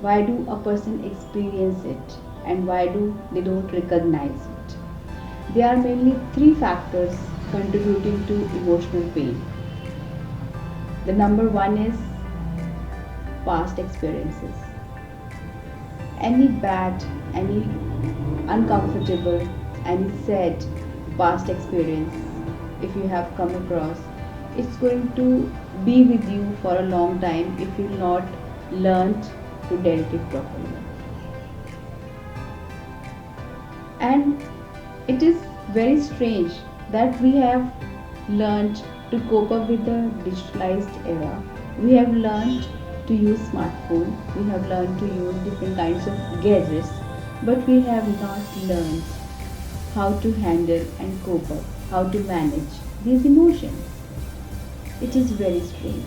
Why do a person experience it, and why do they don't recognize it? There are mainly three factors contributing to emotional pain. The number one is past experiences. Any bad, any uncomfortable, any sad past experience, if you have come across, it's going to be with you for a long time if you not learned to deal it properly. And it is very strange that we have learned to cope up with the digitalized era. We have learned to use smartphone, we have learned to use different kinds of gadgets, but we have not learned how to handle and cope up, how to manage these emotions. It is very strange.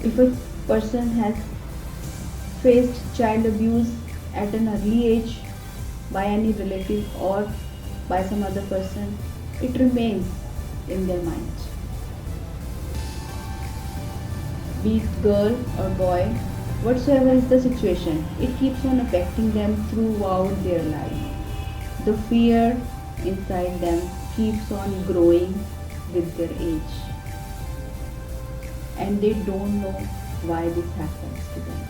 If a person has faced child abuse at an early age by any relative or by some other person, it remains in their mind. Be it girl or boy, whatsoever is the situation, it keeps on affecting them throughout their life. The fear inside them keeps on growing with their age, and they don't know why this happens to them.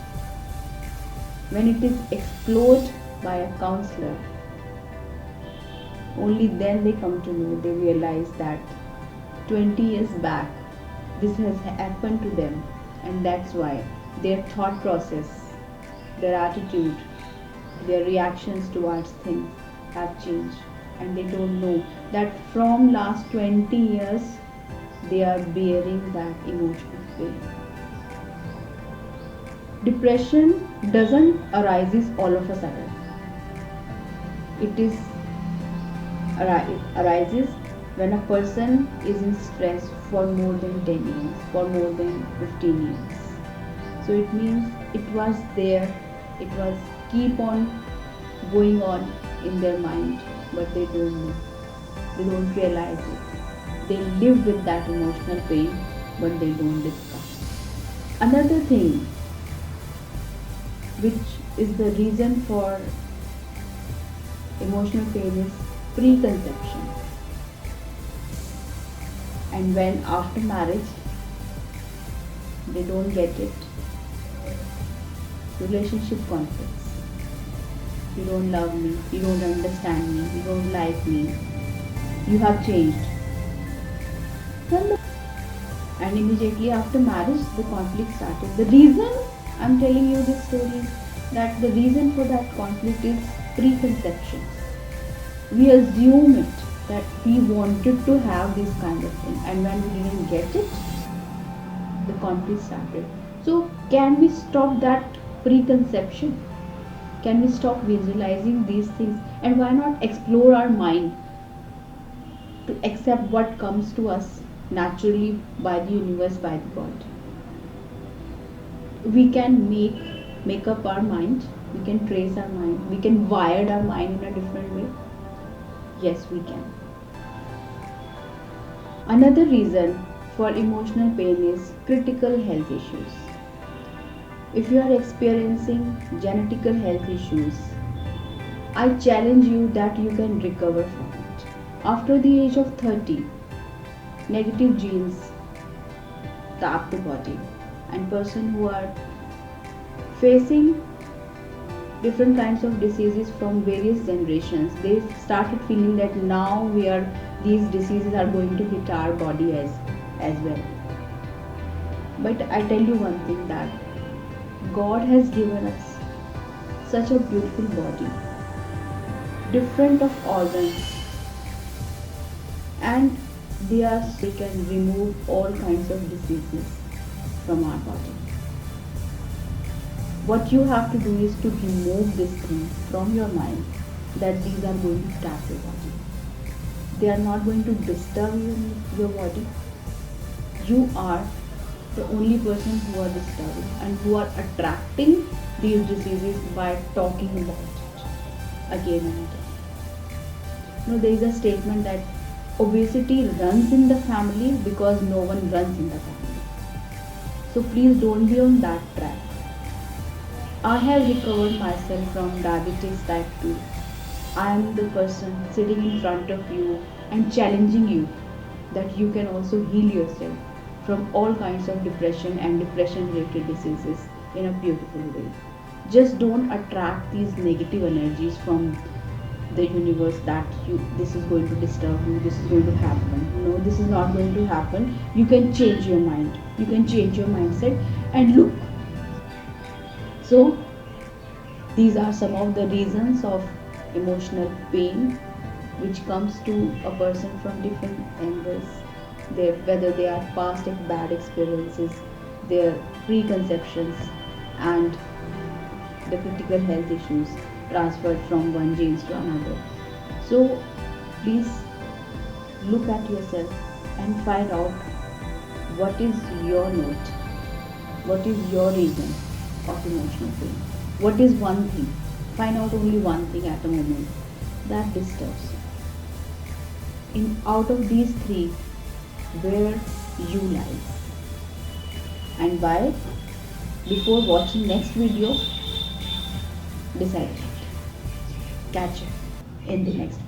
When it is explored by a counselor, only then they come to know, they realize that 20 years back this has happened to them, and that's why their thought process, their attitude, their reactions towards things have changed, and they don't know that from last 20 years they are bearing that emotional pain. Depression doesn't arises all of a sudden. It is arises when a person is in stress for more than 10 years, for more than 15 years. So it means it was there, it was keep on going on in their mind, but they don't know, they don't realize it. They live with that emotional pain, but they don't discuss. Another thing which is the reason for emotional pain is preconception. And when after marriage they don't get it, relationship conflicts. You don't love me, you don't understand me, you don't like me, you have changed. And immediately after marriage the conflict started. The reason I'm telling you this story is that the reason for that conflict is preconception. We assume it that we wanted to have this kind of thing, and when we didn't get it, the conflict started. So can we stop that preconception? Can we stop visualizing these things, and why not explore our mind to accept what comes to us naturally by the universe, by the God? We can make up our mind, we can trace our mind, we can wire our mind in a different way. Yes, we can. Another reason for emotional pain is critical health issues. If you are experiencing genetical health issues, I challenge you that you can recover from it. After the age of 30, negative genes tap the body, and person who are facing different kinds of diseases from various generations, they started feeling that now these diseases are going to hit our body as well. But I tell you one thing, that God has given us such a beautiful body, different of organs, and they can remove all kinds of diseases from our body. What you have to do is to remove this thing from your mind, that these are going to tap your body. They are not going to disturb your body. You are the only person who are disturbing and who are attracting these diseases by talking about it again and again. There is a statement that obesity runs in the family because no one runs in the family. So please don't be on that track. I have recovered myself from diabetes type 2. I am the person sitting in front of you and challenging you that you can also heal yourself from all kinds of depression and depression related diseases in a beautiful way. Just don't attract these negative energies from the universe that you this is going to disturb you, this is going to happen. No, this is not going to happen. You can change your mind, you can change your mindset and look. So these are some of the reasons of emotional pain which comes to a person from different angles. Whether they are past bad experiences, their preconceptions, and the critical health issues transferred from one genes to another. So please look at yourself and find out what is your note, what is your reason of emotional pain, what is one thing, find out only one thing at a moment that disturbs you. In out of these three, where you lie, and why. Before watching next video, decide it. Catch you in the next